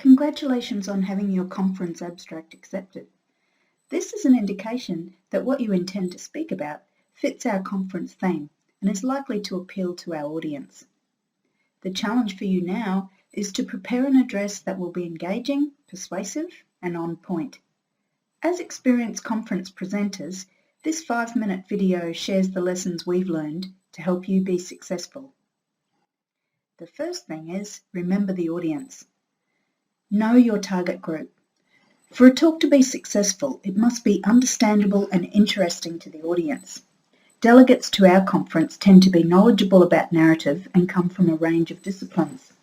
Congratulations on having your conference abstract accepted. This is an indication that what you intend to speak about fits our conference theme and is likely to appeal to our audience. The challenge for you now is to prepare an address that will be engaging, persuasive, and on point. As experienced conference presenters, this 5-minute video shares the lessons we've learned to help you be successful. The first thing is remember the audience. Know your target group. For a talk to be successful, it must be understandable and interesting to the audience. Delegates to our conference tend to be knowledgeable about narrative and come from a range of disciplines.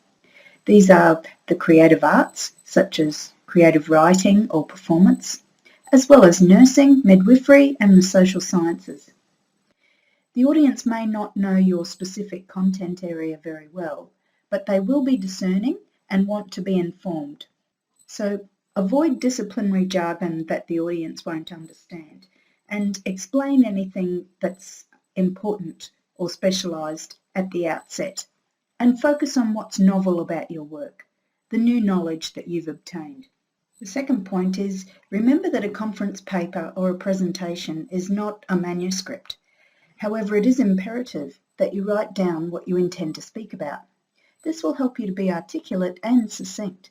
These are the creative arts, such as creative writing or performance, as well as nursing, midwifery, and the social sciences. The audience may not know your specific content area very well, but they will be discerning and want to be informed. So avoid disciplinary jargon that the audience won't understand and explain anything that's important or specialised at the outset, and focus on what's novel about your work, the new knowledge that you've obtained. The second point is remember that a conference paper or a presentation is not a manuscript. However, it is imperative that you write down what you intend to speak about. This will help you to be articulate and succinct.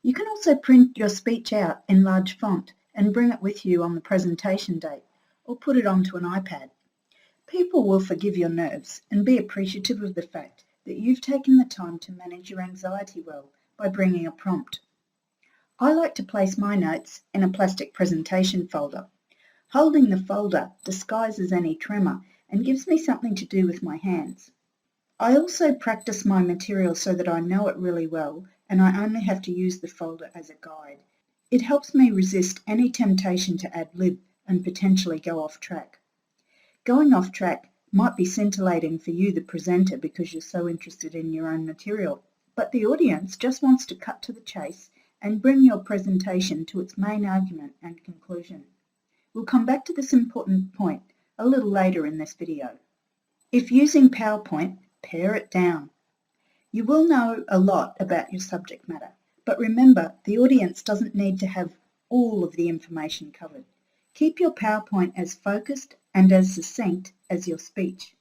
You can also print your speech out in large font and bring it with you on the presentation date, or put it onto an iPad. People will forgive your nerves and be appreciative of the fact that you've taken the time to manage your anxiety well by bringing a prompt. I like to place my notes in a plastic presentation folder. Holding the folder disguises any tremor and gives me something to do with my hands. I also practice my material so that I know it really well and I only have to use the folder as a guide. It helps me resist any temptation to ad-lib and potentially go off track. Going off track might be scintillating for you, the presenter, because you're so interested in your own material, but the audience just wants to cut to the chase and bring your presentation to its main argument and conclusion. We'll come back to this important point a little later in this video. If using PowerPoint, pare it down. You will know a lot about your subject matter, but remember the audience doesn't need to have all of the information covered. Keep your PowerPoint as focused and as succinct as your speech.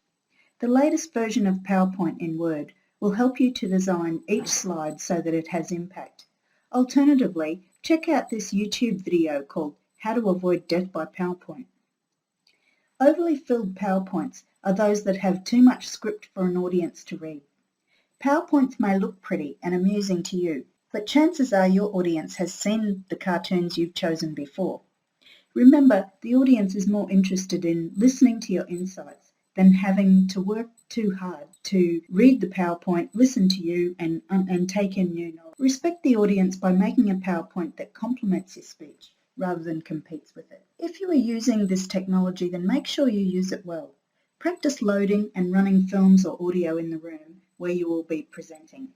The latest version of PowerPoint in Word will help you to design each slide so that it has impact. Alternatively, check out this YouTube video called How to Avoid Death by PowerPoint. Overly filled PowerPoints are those that have too much script for an audience to read. PowerPoints may look pretty and amusing to you, but chances are your audience has seen the cartoons you've chosen before. Remember, the audience is more interested in listening to your insights than having to work too hard to read the PowerPoint, listen to you, and take in new knowledge. Respect the audience by making a PowerPoint that complements your speech rather than competes with it. If you are using this technology, then make sure you use it well. Practice loading and running films or audio in the room where you will be presenting.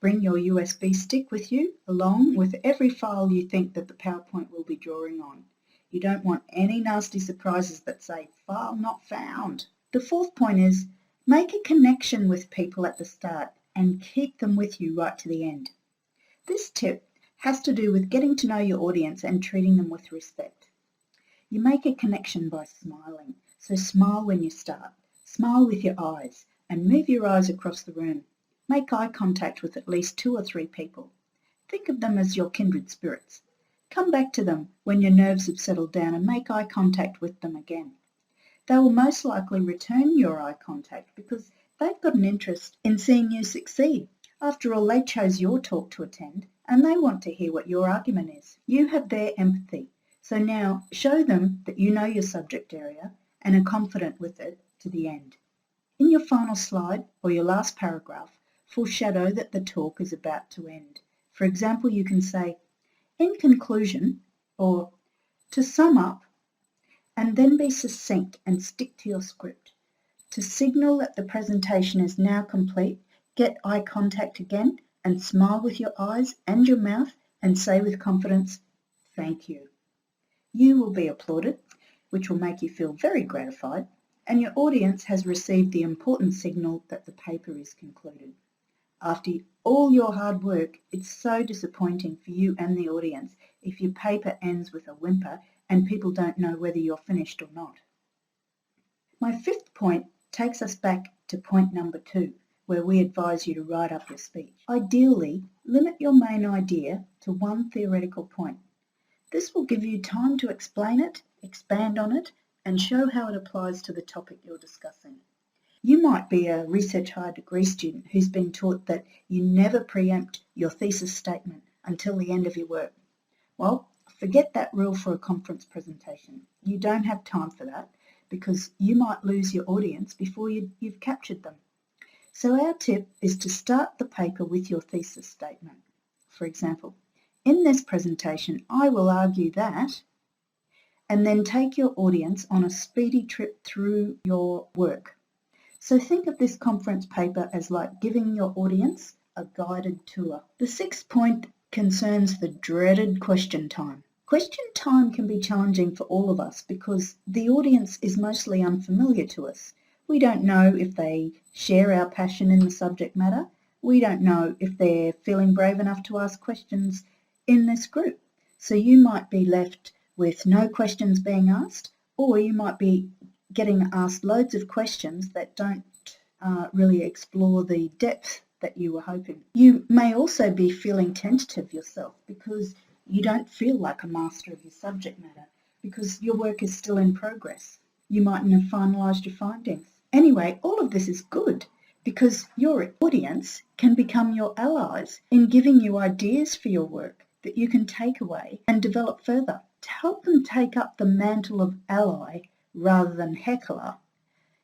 Bring your USB stick with you along with every file you think that the PowerPoint will be drawing on. You don't want any nasty surprises that say, "File not found." The fourth point is, make a connection with people at the start and keep them with you right to the end. This tip has to do with getting to know your audience and treating them with respect. You make a connection by smiling, so smile when you start. Smile with your eyes and move your eyes across the room. Make eye contact with at least 2 or 3 people. Think of them as your kindred spirits. Come back to them when your nerves have settled down and make eye contact with them again. They will most likely return your eye contact because they've got an interest in seeing you succeed. After all, they chose your talk to attend and they want to hear what your argument is. You have their empathy, so now show them that you know your subject area and are confident with it to the end. In your final slide or your last paragraph, foreshadow that the talk is about to end. For example, you can say, "In conclusion," or "to sum up," and then be succinct and stick to your script. To signal that the presentation is now complete, get eye contact again and smile with your eyes and your mouth and say with confidence, "Thank you." You will be applauded, which will make you feel very gratified, and your audience has received the important signal that the paper is concluded. After all your hard work, it's so disappointing for you and the audience if your paper ends with a whimper and people don't know whether you're finished or not. My fifth point takes us back to point number 2, where we advise you to write up your speech. Ideally, limit your main idea to one theoretical point. This will give you time to explain it, expand on it, and show how it applies to the topic you're discussing. You might be a research higher degree student who's been taught that you never preempt your thesis statement until the end of your work. Well, forget that rule for a conference presentation. You don't have time for that because you might lose your audience before you've captured them. So our tip is to start the paper with your thesis statement. For example, in this presentation, I will argue that, and then take your audience on a speedy trip through your work. So think of this conference paper as like giving your audience a guided tour. The sixth point concerns the dreaded question time. Question time can be challenging for all of us because the audience is mostly unfamiliar to us. We don't know if they share our passion in the subject matter. We don't know if they're feeling brave enough to ask questions in this group. So you might be left with no questions being asked, or you might be getting asked loads of questions that don't really explore the depth that you were hoping. You may also be feeling tentative yourself because you don't feel like a master of your subject matter because your work is still in progress. You mightn't have finalised your findings. Anyway, all of this is good because your audience can become your allies in giving you ideas for your work that you can take away and develop further. To help them take up the mantle of ally rather than heckler,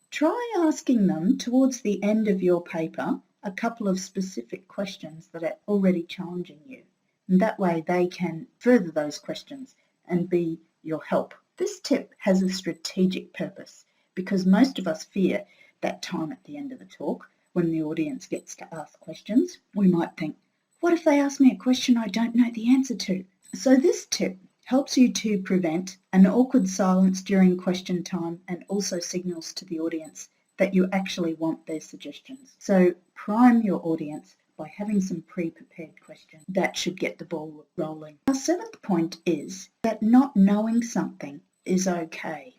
try asking them towards the end of your paper a couple of specific questions that are already challenging you. And that way they can further those questions and be your help. This tip has a strategic purpose because most of us fear that time at the end of the talk when the audience gets to ask questions. We might think, what if they ask me a question I don't know the answer to? So this tip helps you to prevent an awkward silence during question time and also signals to the audience that you actually want their suggestions. So prime your audience by having some pre-prepared questions. That should get the ball rolling. Our seventh point is that not knowing something is okay.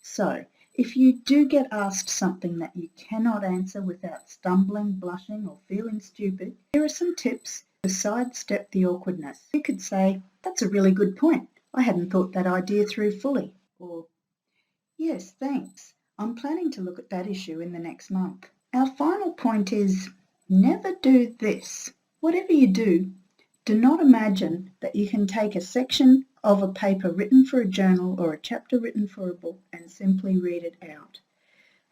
So if you do get asked something that you cannot answer without stumbling, blushing or feeling stupid, here are some tips to sidestep the awkwardness. You could say, that's a really good point. I hadn't thought that idea through fully. Or, yes, thanks. I'm planning to look at that issue in the next month. Our final point is never do this. Whatever you do not imagine that you can take a section of a paper written for a journal or a chapter written for a book and simply read it out.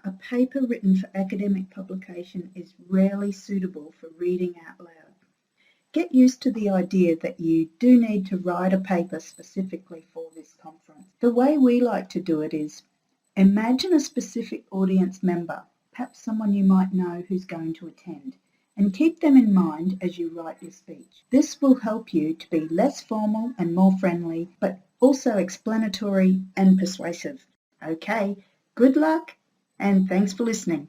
A paper written for academic publication is rarely suitable for reading out loud. Get used to the idea that you do need to write a paper specifically for this conference. The way we like to do it is imagine a specific audience member, perhaps someone you might know who's going to attend, and keep them in mind as you write your speech. This will help you to be less formal and more friendly, but also explanatory and persuasive. Okay, good luck and thanks for listening.